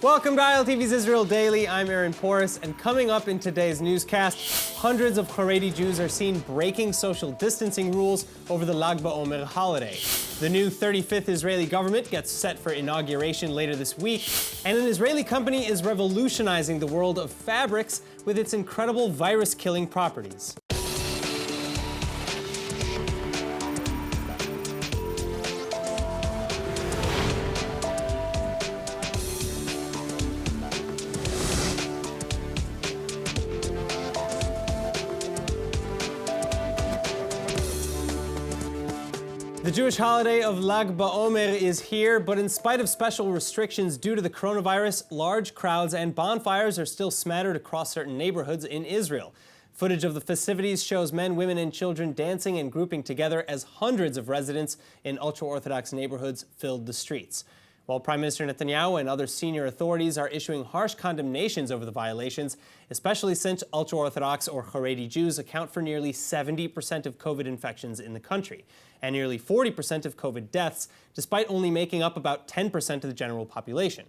Welcome to ILTV's Israel Daily. I'm Aaron Porras, and coming up in today's newscast, hundreds of Haredi Jews are seen breaking social distancing rules over the Lag BaOmer holiday. The new 35th Israeli government gets set for inauguration later this week, and an Israeli company is revolutionizing the world of fabrics with its incredible virus-killing properties. The Jewish holiday of Lag BaOmer is here, but in spite of special restrictions due to the coronavirus, large crowds and bonfires are still smattered across certain neighborhoods in Israel. Footage of the festivities shows men, women, and children dancing and grouping together as hundreds of residents in ultra-Orthodox neighborhoods filled the streets. While Prime Minister Netanyahu and other senior authorities are issuing harsh condemnations over the violations, especially since ultra-Orthodox or Haredi Jews account for nearly 70% of COVID infections in the country, and nearly 40% of COVID deaths, despite only making up about 10% of the general population.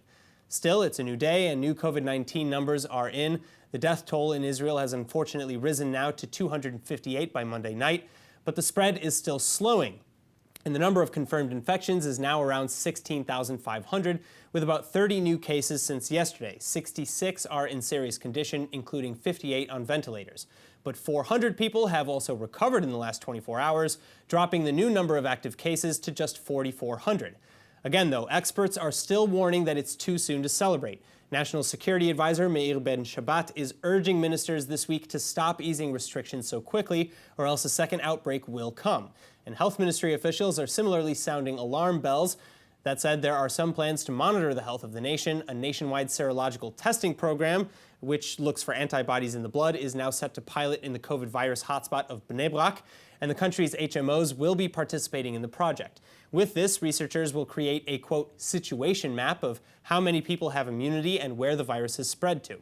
Still, it's a new day and new COVID-19 numbers are in. The death toll in Israel has unfortunately risen now to 258 by Monday night, but the spread is still slowing. And the number of confirmed infections is now around 16,500, with about 30 new cases since yesterday. 66 are in serious condition, including 58 on ventilators. But 400 people have also recovered in the last 24 hours, dropping the new number of active cases to just 4,400. Again, though, experts are still warning that it's too soon to celebrate. National Security Advisor Meir Ben-Shabbat is urging ministers this week to stop easing restrictions so quickly, or else a second outbreak will come. And health ministry officials are similarly sounding alarm bells. That said, there are some plans to monitor the health of the nation. A nationwide serological testing program, which looks for antibodies in the blood, is now set to pilot in the COVID virus hotspot of Bnei Brak, and the country's HMOs will be participating in the project. With this, researchers will create a, quote, situation map of how many people have immunity and where the virus has spread to.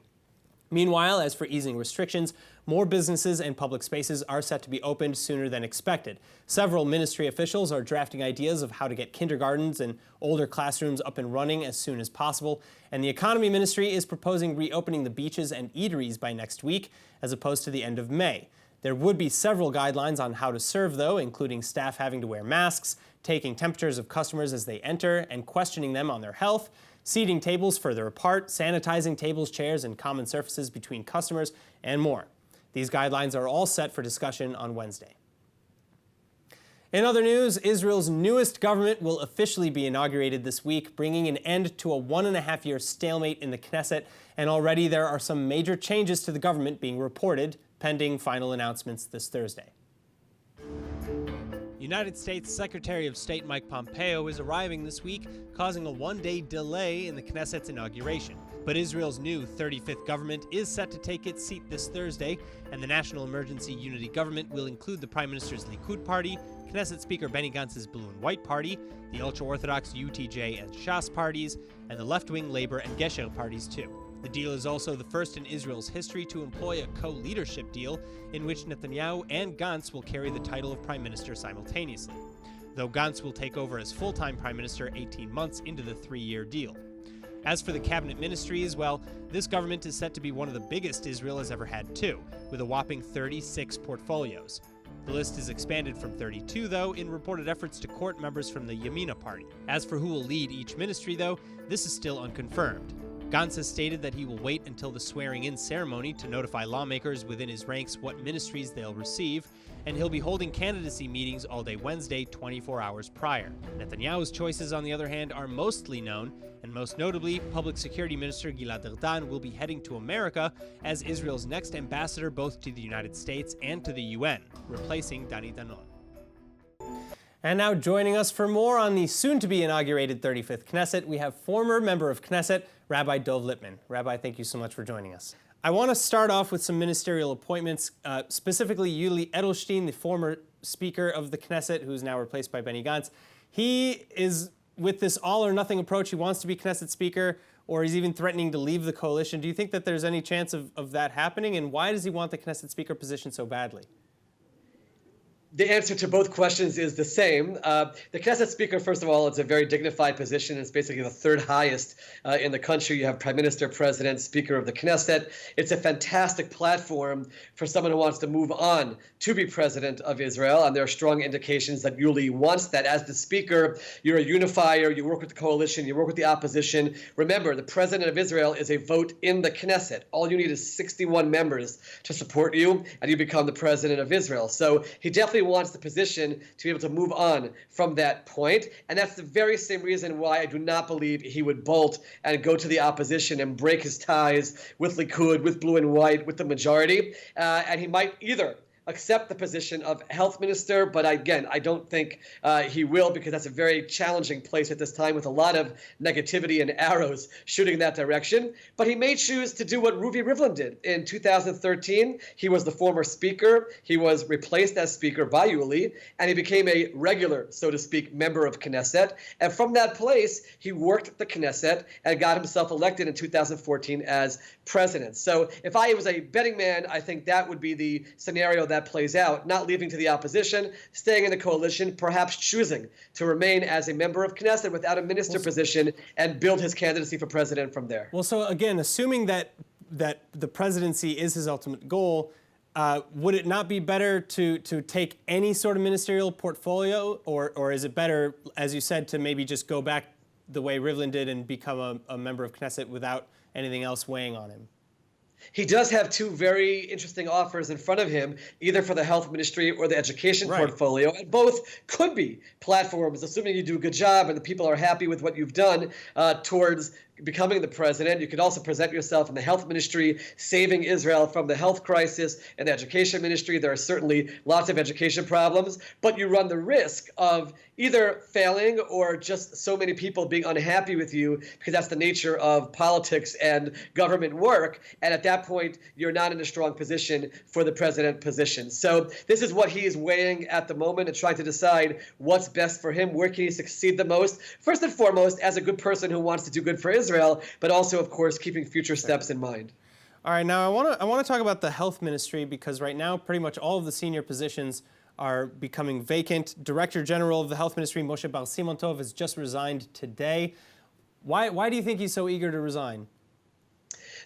Meanwhile, as for easing restrictions, more businesses and public spaces are set to be opened sooner than expected. Several ministry officials are drafting ideas of how to get kindergartens and older classrooms up and running as soon as possible. And the Economy Ministry is proposing reopening the beaches and eateries by next week, as opposed to the end of May. There would be several guidelines on how to serve, though, including staff having to wear masks, taking temperatures of customers as they enter, and questioning them on their health, seating tables further apart, sanitizing tables, chairs, and common surfaces between customers, and more. These guidelines are all set for discussion on Wednesday. In other news, Israel's newest government will officially be inaugurated this week, bringing an end to a 1.5-year stalemate in the Knesset, and already there are some major changes to the government being reported, pending final announcements this Thursday. United States Secretary of State Mike Pompeo is arriving this week, causing a one-day delay in the Knesset's inauguration. But Israel's new 35th government is set to take its seat this Thursday, and the National Emergency Unity Government will include the Prime Minister's Likud party, Knesset Speaker Benny Gantz's Blue and White party, the ultra-Orthodox UTJ and Shas parties, and the left-wing Labor and Gesher parties too. The deal is also the first in Israel's history to employ a co-leadership deal in which Netanyahu and Gantz will carry the title of Prime Minister simultaneously, though Gantz will take over as full-time Prime Minister 18 months into the 3-year deal. As for the cabinet ministries, well, this government is set to be one of the biggest Israel has ever had too, with a whopping 36 portfolios. The list is expanded from 32, though, in reported efforts to court members from the Yamina party. As for who will lead each ministry, though, this is still unconfirmed. Gantz has stated that he will wait until the swearing-in ceremony to notify lawmakers within his ranks what ministries they'll receive, and he'll be holding candidacy meetings all day Wednesday, 24 hours prior. Netanyahu's choices, on the other hand, are mostly known, and most notably, Public Security Minister Gilad Erdan will be heading to America as Israel's next ambassador both to the United States and to the UN, replacing Dani Danon. And now joining us for more on the soon-to-be inaugurated 35th Knesset, we have former member of Knesset, Rabbi Dov Lipman. Rabbi, thank you so much for joining us. I want to start off with some ministerial appointments, specifically Yuli Edelstein, the former Speaker of the Knesset, who is now replaced by Benny Gantz. He is, with this all-or-nothing approach, he wants to be Knesset Speaker, or he's even threatening to leave the coalition. Do you think that there's any chance of that happening, and why does he want the Knesset Speaker position so badly? The answer to both questions is the same. The Knesset Speaker, first of all, it's a very dignified position. It's basically the third highest in the country. You have Prime Minister, President, Speaker of the Knesset. It's a fantastic platform for someone who wants to move on to be President of Israel, and there are strong indications that Yuli wants that. As the Speaker, you're a unifier, you work with the coalition, you work with the opposition. Remember, the President of Israel is a vote in the Knesset. All you need is 61 members to support you, and you become the President of Israel. So he definitely wants the position to be able to move on from that point. And that's the very same reason why I do not believe he would bolt and go to the opposition and break his ties with Likud, with Blue and White, with the majority. And he might either accept the position of health minister, but again, I don't think he will, because that's a very challenging place at this time with a lot of negativity and arrows shooting in that direction. But he may choose to do what Ruvi Rivlin did in 2013. He was the former speaker. He was replaced as speaker by Yuli, and he became a regular, so to speak, member of Knesset. And from that place, he worked the Knesset and got himself elected in 2014 as president. So if I was a betting man, I think that would be the scenario that plays out, not leaving to the opposition, staying in the coalition, perhaps choosing to remain as a member of Knesset without a minister position and build his candidacy for president from there. Well, so again, assuming that the presidency is his ultimate goal, would it not be better to take any sort of ministerial portfolio, or is it better, as you said, to maybe just go back the way Rivlin did and become a member of Knesset without anything else weighing on him? He does have two very interesting offers in front of him, either for the health ministry or the education portfolio. And both could be platforms, assuming you do a good job and the people are happy with what you've done towards becoming the president. You could also present yourself in the health ministry, saving Israel from the health crisis, and the education ministry. There are certainly lots of education problems, but you run the risk of either failing or just so many people being unhappy with you, because that's the nature of politics and government work. And at that point, you're not in a strong position for the president position. So this is what he is weighing at the moment and trying to decide what's best for him. Where can he succeed the most? First and foremost, as a good person who wants to do good for Israel, but also, of course, keeping future steps in mind. All right, now I want to talk about the health ministry, because right now pretty much all of the senior positions are becoming vacant. Director General of the Health Ministry, Moshe Bar Simon Tov, has just resigned today. Why do you think he's so eager to resign?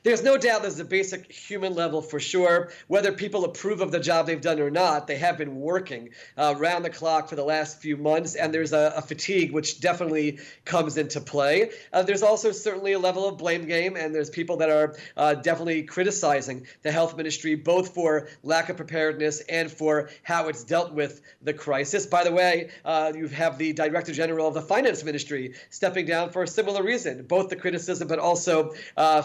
There's no doubt there's a basic human level for sure. Whether people approve of the job they've done or not, they have been working round the clock for the last few months, and there's a fatigue which definitely comes into play. There's also certainly a level of blame game, and there's people that are definitely criticizing the health ministry, both for lack of preparedness and for how it's dealt with the crisis. By the way, you have the Director General of the Finance Ministry stepping down for a similar reason, both the criticism but also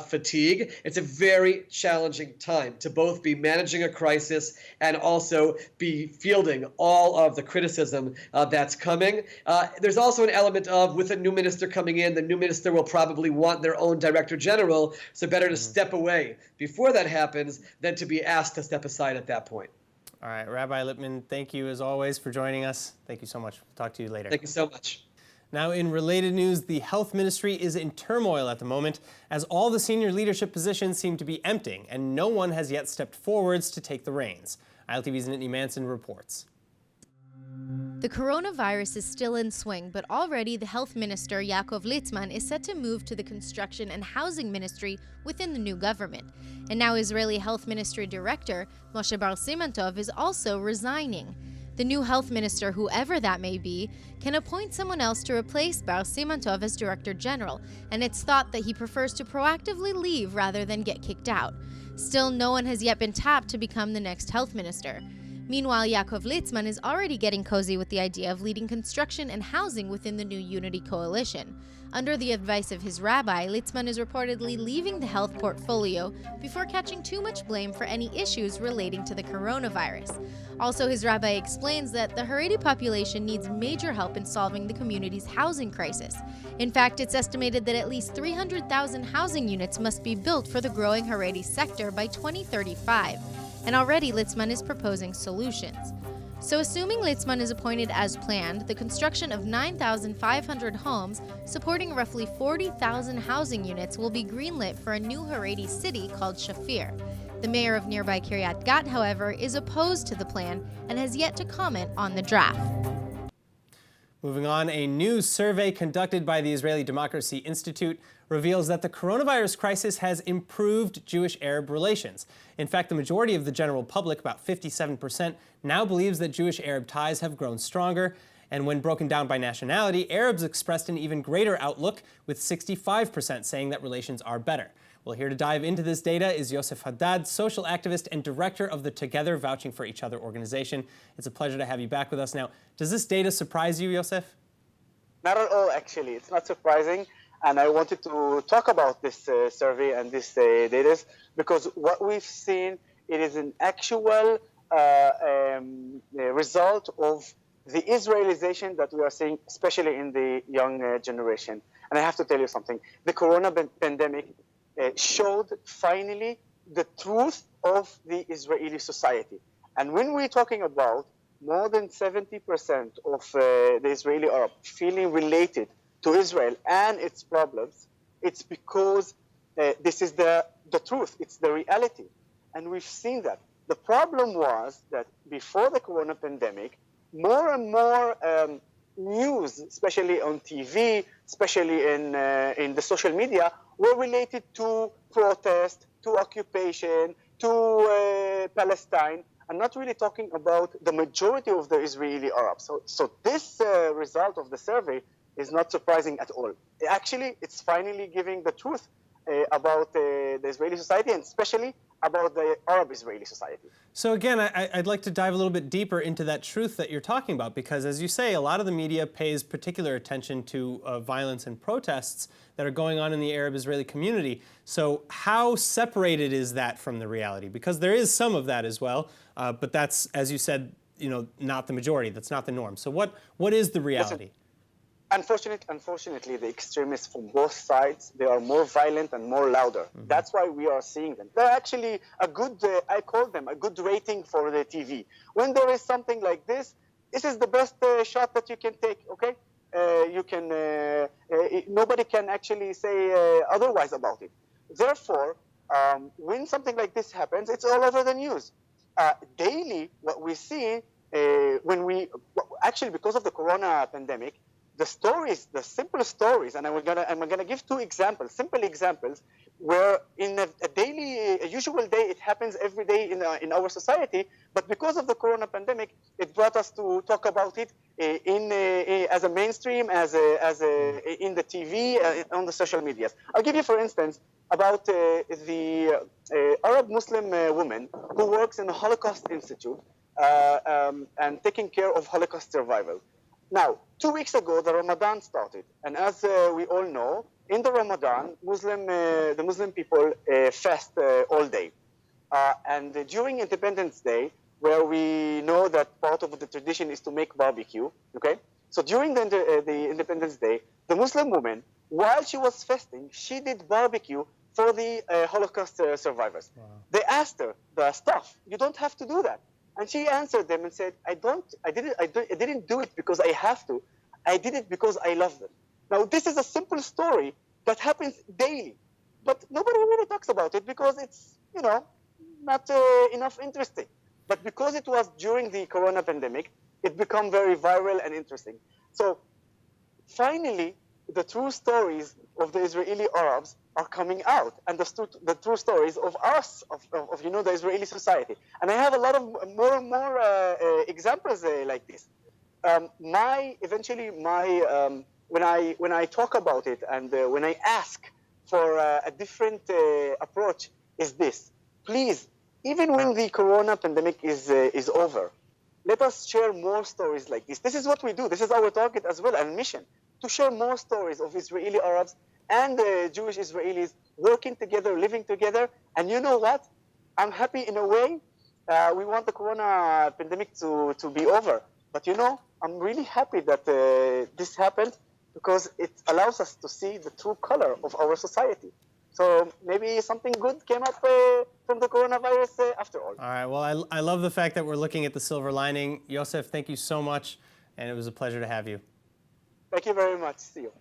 fatigue. It's a very challenging time to both be managing a crisis and also be fielding all of the criticism that's coming. There's also an element of, with a new minister coming in, the new minister will probably want their own director general, so better to step away before that happens than to be asked to step aside at that point. All right, Rabbi Lippman, thank you as always for joining us. Thank you so much. We'll talk to you later. Thank you so much. Now, in related news, the health ministry is in turmoil at the moment, as all the senior leadership positions seem to be emptying, and no one has yet stepped forwards to take the reins. ILTV's Nittany Manson reports. The coronavirus is still in swing, but already the health minister, Yaakov Litzman, is set to move to the construction and housing ministry within the new government. And now Israeli health ministry director, Moshe Bar Simon Tov, is also resigning. The new health minister, whoever that may be, can appoint someone else to replace Bar Simon Tov as director general, and it's thought that he prefers to proactively leave rather than get kicked out. Still, no one has yet been tapped to become the next health minister. Meanwhile, Yaakov Litzman is already getting cozy with the idea of leading construction and housing within the new Unity coalition. Under the advice of his rabbi, Litzman is reportedly leaving the health portfolio before catching too much blame for any issues relating to the coronavirus. Also, his rabbi explains that the Haredi population needs major help in solving the community's housing crisis. In fact, it's estimated that at least 300,000 housing units must be built for the growing Haredi sector by 2035. And already Litzman is proposing solutions. So assuming Litzman is appointed as planned, the construction of 9,500 homes supporting roughly 40,000 housing units will be greenlit for a new Haredi city called Shafir. The mayor of nearby Kiryat Gat, however, is opposed to the plan and has yet to comment on the draft. Moving on, a new survey conducted by the Israeli Democracy Institute reveals that the coronavirus crisis has improved Jewish-Arab relations. In fact, the majority of the general public, about 57%, now believes that Jewish-Arab ties have grown stronger. And when broken down by nationality, Arabs expressed an even greater outlook, with 65% saying that relations are better. Well, here to dive into this data is Yosef Haddad, social activist and director of the Together Vouching for Each Other organization. It's a pleasure to have you back with us. Now, does this data surprise you, Yosef? Not at all, actually. It's not surprising. And I wanted to talk about this survey and this data because what we've seen, it is an actual result of the Israelization that we are seeing, especially in the young generation. And I have to tell you something. The corona pandemic showed finally the truth of the Israeli society. And when we're talking about more than 70% of the Israeli Arab feeling related to Israel and its problems, it's because this is the truth, it's the reality. And we've seen that. The problem was that before the corona pandemic, more and more news, especially on TV, especially in the social media, were related to protest, to occupation, to Palestine, and not really talking about the majority of the Israeli Arabs. So this result of the survey is not surprising at all. Actually, it's finally giving the truth about the Israeli society, and especially about the Arab-Israeli society. So again, I'd like to dive a little bit deeper into that truth that you're talking about, because as you say, a lot of the media pays particular attention to violence and protests that are going on in the Arab-Israeli community. So how separated is that from the reality? Because there is some of that as well, but that's, as you said, not the majority. That's not the norm. So what is the reality? Listen, Unfortunately, the extremists from both sides, they are more violent and more louder. Mm-hmm. That's why we are seeing them. They're actually a good, I call them a good rating for the TV. When there is something like this is the best shot that you can take, okay? Nobody can actually say otherwise about it. Therefore, when something like this happens, it's all over the news. Daily, what we see, because of the corona pandemic, the stories, the simple stories, and I'm gonna give two examples, simple examples, where in a usual day, it happens every day in our society, but because of the corona pandemic, it brought us to talk about it as a mainstream, as in the TV, on the social medias. I'll give you, for instance, about the Arab Muslim woman who works in the Holocaust Institute and taking care of Holocaust survival. Now, 2 weeks ago, the Ramadan started. And as we all know, in the Ramadan, the Muslim people fast all day. And during Independence Day, where we know that part of the tradition is to make barbecue, okay? So during the Independence Day, the Muslim woman, while she was fasting, she did barbecue for the Holocaust survivors. Wow. They asked her, the staff, you don't have to do that. And she answered them and said, I didn't do it because I have to. I did it because I love them. Now, this is a simple story that happens daily, but nobody really talks about it because it's, not enough interesting. But because it was during the corona pandemic, it became very viral and interesting. So finally, the true stories of the Israeli Arabs are coming out, and the true stories of us, of the Israeli society. And I have a lot of more and more examples like this. When I talk about it and when I ask for a different approach, is this: please, even when the corona pandemic is over, let us share more stories like this. This is what we do. This is our target as well, and mission, to share more stories of Israeli Arabs and Jewish Israelis working together, living together. And you know what? I'm happy in a way. We want the corona pandemic to be over. But I'm really happy that this happened, because it allows us to see the true color of our society. So maybe something good came up from the coronavirus after all. All right, well, I love the fact that we're looking at the silver lining. Yosef, thank you so much, and it was a pleasure to have you. Thank you very much. See you.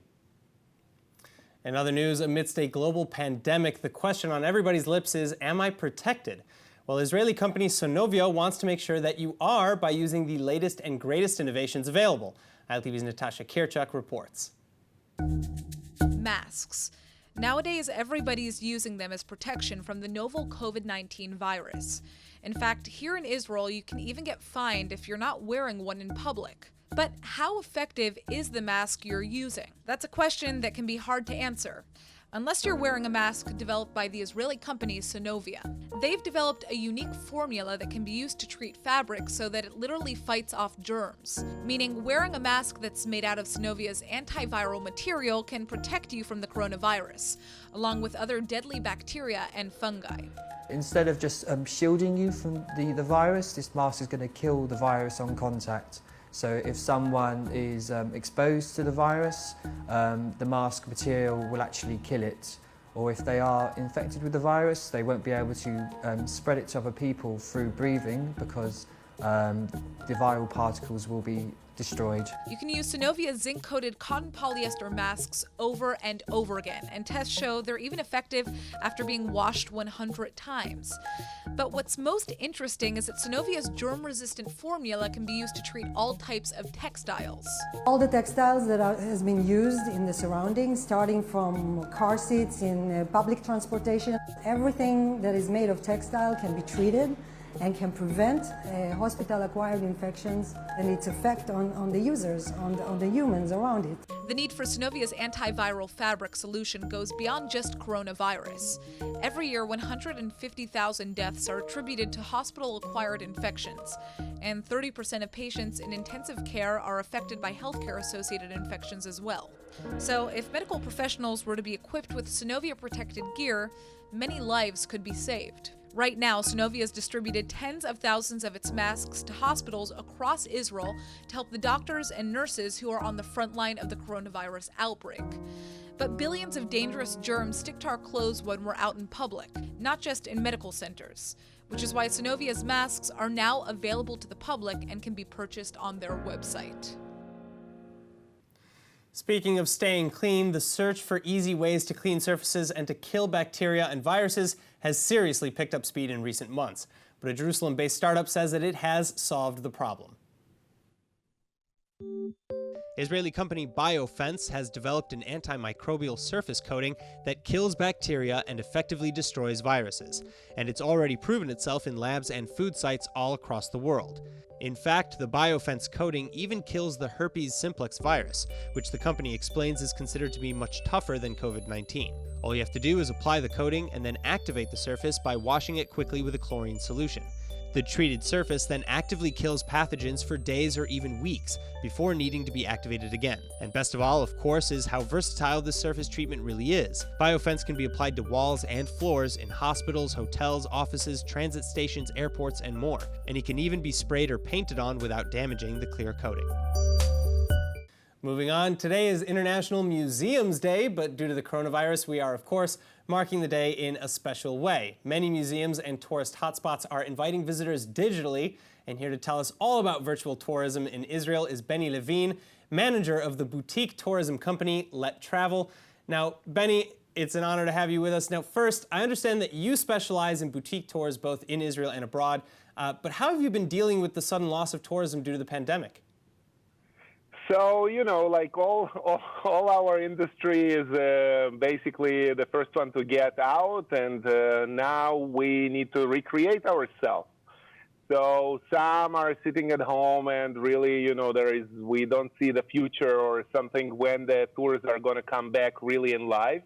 In other news, amidst a global pandemic, the question on everybody's lips is, am I protected? Well, Israeli company Sonovia wants to make sure that you are by using the latest and greatest innovations available. ILTV's Natasha Kirchuk reports. Masks. Nowadays, everybody's using them as protection from the novel COVID-19 virus. In fact, here in Israel, you can even get fined if you're not wearing one in public. But how effective is the mask you're using? That's a question that can be hard to answer. Unless you're wearing a mask developed by the Israeli company Sonovia. They've developed a unique formula that can be used to treat fabric so that it literally fights off germs. Meaning wearing a mask that's made out of Sonovia's antiviral material can protect you from the coronavirus, along with other deadly bacteria and fungi. Instead of just shielding you from the virus, this mask is going to kill the virus on contact. So if someone is exposed to the virus, the mask material will actually kill it. Or if they are infected with the virus, they won't be able to spread it to other people through breathing because the viral particles will be destroyed. You can use Sonovia's zinc-coated cotton polyester masks over and over again, and tests show they're even effective after being washed 100 times. But what's most interesting is that Sonovia's germ-resistant formula can be used to treat all types of textiles. All the textiles that has been used in the surroundings, starting from car seats in public transportation, everything that is made of textile can be treated and can prevent hospital-acquired infections and its effect on the users, on the humans around it. The need for Sonovia's antiviral fabric solution goes beyond just coronavirus. Every year, 150,000 deaths are attributed to hospital-acquired infections, and 30% of patients in intensive care are affected by healthcare-associated infections as well. So, if medical professionals were to be equipped with Sonovia-protected gear, many lives could be saved. Right now, Sonovia has distributed tens of thousands of its masks to hospitals across Israel to help the doctors and nurses who are on the front line of the coronavirus outbreak. But billions of dangerous germs stick to our clothes when we're out in public, not just in medical centers, which is why Sonovia's masks are now available to the public and can be purchased on their website. Speaking of staying clean, the search for easy ways to clean surfaces and to kill bacteria and viruses has seriously picked up speed in recent months. But a Jerusalem-based startup says that it has solved the problem. Israeli company Biofence has developed an antimicrobial surface coating that kills bacteria and effectively destroys viruses. And it's already proven itself in labs and food sites all across the world. In fact, the Biofence coating even kills the herpes simplex virus, which the company explains is considered to be much tougher than COVID-19. All you have to do is apply the coating and then activate the surface by washing it quickly with a chlorine solution. The treated surface then actively kills pathogens for days or even weeks before needing to be activated again. And best of all, of course, is how versatile this surface treatment really is. Biofence can be applied to walls and floors in hospitals, hotels, offices, transit stations, airports, and more. And it can even be sprayed or painted on without damaging the clear coating. Moving on, today is International Museums Day, but due to the coronavirus, we are, of course, marking the day in a special way. Many museums and tourist hotspots are inviting visitors digitally, and here to tell us all about virtual tourism in Israel is Benny Levine, manager of the boutique tourism company Let Travel. Now, Benny, it's an honor to have you with us. Now, first, I understand that you specialize in boutique tours both in Israel and abroad, but how have you been dealing with the sudden loss of tourism due to the pandemic? So, you know, like all our industry is basically the first one to get out, and now we need to recreate ourselves. So some are sitting at home and really, you know, we don't see the future or something when the tours are going to come back really in live.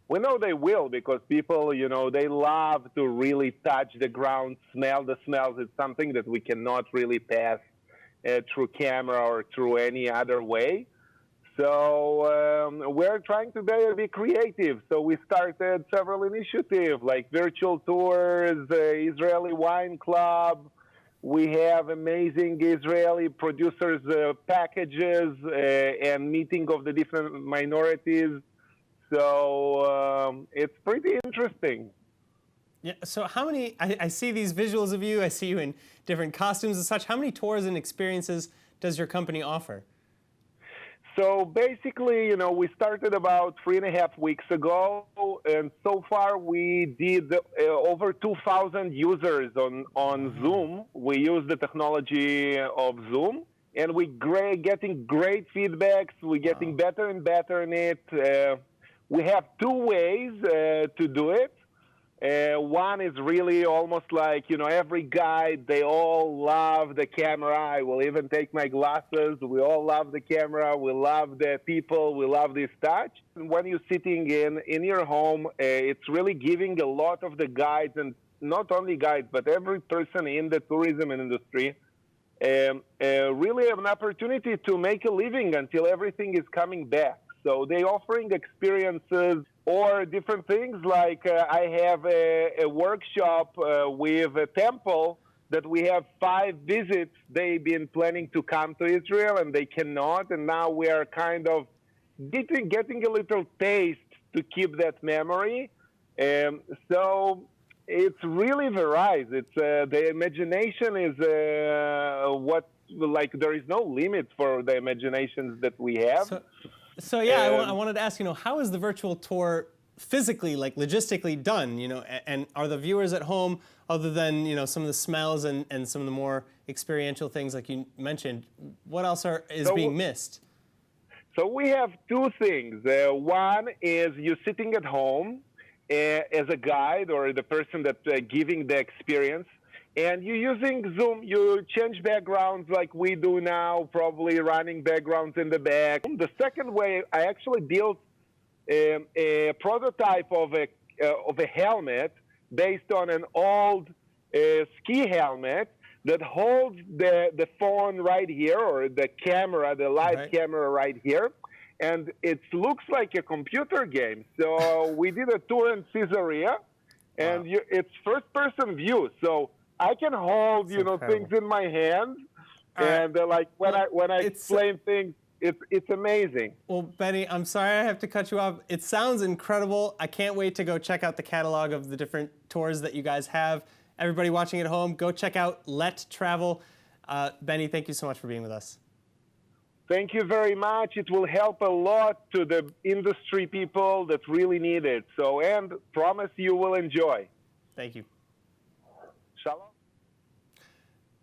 We know they will because people, you know, they love to really touch the ground, smell the smells. It's something that we cannot really pass through camera or through any other way. So we're trying to be creative. So we started several initiatives like virtual tours, Israeli wine club. We have amazing Israeli producers packages and meeting of the different minorities. So it's pretty interesting. Yeah, so how many, I see these visuals of you, I see you in different costumes and such. How many tours and experiences does your company offer? So basically, we started about 3.5 weeks ago, and so far we did over 2,000 users on Zoom. We use the technology of Zoom, and we're getting great feedbacks. We're getting better and better in it. We have two ways to do it. One is really almost like, every guide, they all love the camera. I will even take my glasses. We all love the camera. We love the people. We love this touch. And when you're sitting in your home, it's really giving a lot of the guides, and not only guides, but every person in the tourism industry, really have an opportunity to make a living until everything is coming back. So they're offering experiences or different things, like I have a workshop with a temple that we have 5 visits. They've been planning to come to Israel and they cannot, and now we are kind of getting a little taste to keep that memory. So it's really varies. It's the imagination is there is no limit for the imaginations that we have. So yeah, I wanted to ask, how is the virtual tour physically, logistically done, and are the viewers at home, other than, some of the smells and some of the more experiential things like you mentioned, what else is being missed? So we have 2 things. One is you're sitting at home as a guide or the person that's giving the experience, and you're using Zoom. You change backgrounds like we do now, probably running backgrounds in the back. The second way, I actually built a prototype of a helmet based on an old ski helmet that holds the phone right here, or the camera, the live camera right here. And it looks like a computer game. So we did a tour in Caesarea, and it's first-person view. So I can hold, things in my hands, and when I explain things, it's amazing. Well, Benny, I'm sorry I have to cut you off. It sounds incredible. I can't wait to go check out the catalog of the different tours that you guys have. Everybody watching at home, go check out Let Travel. Benny, thank you so much for being with us. Thank you very much. It will help a lot to the industry people that really need it. And promise you will enjoy. Thank you. Shalom.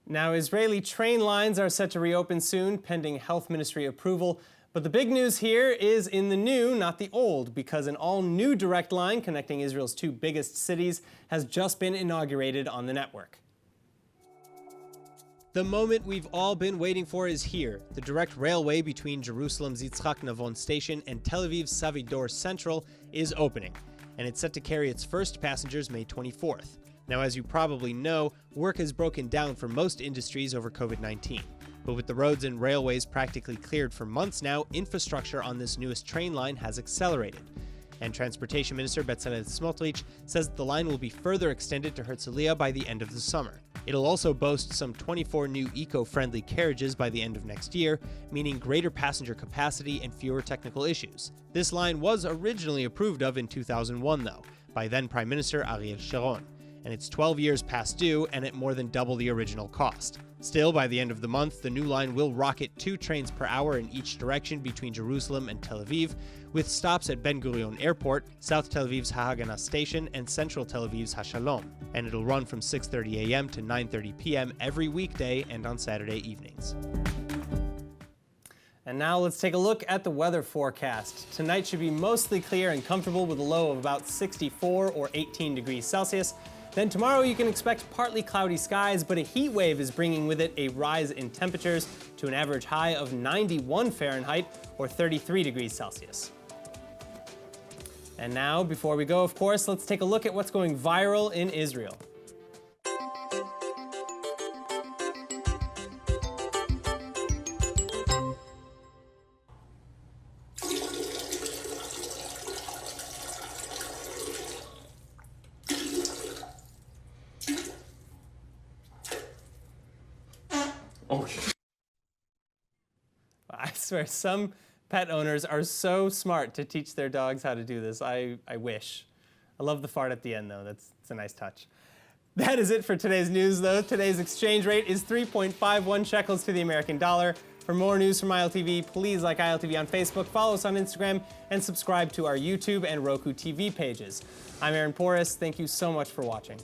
Now, Israeli train lines are set to reopen soon, pending health ministry approval. But the big news here is in the new, not the old, because an all-new direct line connecting Israel's 2 biggest cities has just been inaugurated on the network. The moment we've all been waiting for is here. The direct railway between Jerusalem's Yitzhak Navon station and Tel Aviv's Savidor Central is opening, and it's set to carry its first passengers May 24th. Now, as you probably know, work has broken down for most industries over COVID-19. But with the roads and railways practically cleared for months now, infrastructure on this newest train line has accelerated. And Transportation Minister Bezalel Smotrich says the line will be further extended to Herzliya by the end of the summer. It'll also boast some 24 new eco-friendly carriages by the end of next year, meaning greater passenger capacity and fewer technical issues. This line was originally approved of in 2001, though, by then Prime Minister Ariel Sharon. And it's 12 years past due and at more than double the original cost. Still, by the end of the month, the new line will rocket 2 trains per hour in each direction between Jerusalem and Tel Aviv, with stops at Ben Gurion Airport, South Tel Aviv's Ha'Haganah Station, and Central Tel Aviv's HaShalom. And it'll run from 6:30 a.m. to 9:30 p.m. every weekday and on Saturday evenings. And now let's take a look at the weather forecast. Tonight should be mostly clear and comfortable with a low of about 64 or 18 degrees Celsius. Then tomorrow you can expect partly cloudy skies, but a heat wave is bringing with it a rise in temperatures to an average high of 91 Fahrenheit or 33 degrees Celsius. And now, before we go, of course, let's take a look at what's going viral in Israel. I swear, some pet owners are so smart to teach their dogs how to do this. I wish. I love the fart at the end, though. It's a nice touch. That is it for today's news, though. Today's exchange rate is 3.51 shekels to the American dollar. For more news from ILTV, please like ILTV on Facebook, follow us on Instagram, and subscribe to our YouTube and Roku TV pages. I'm Aaron Porras. Thank you so much for watching.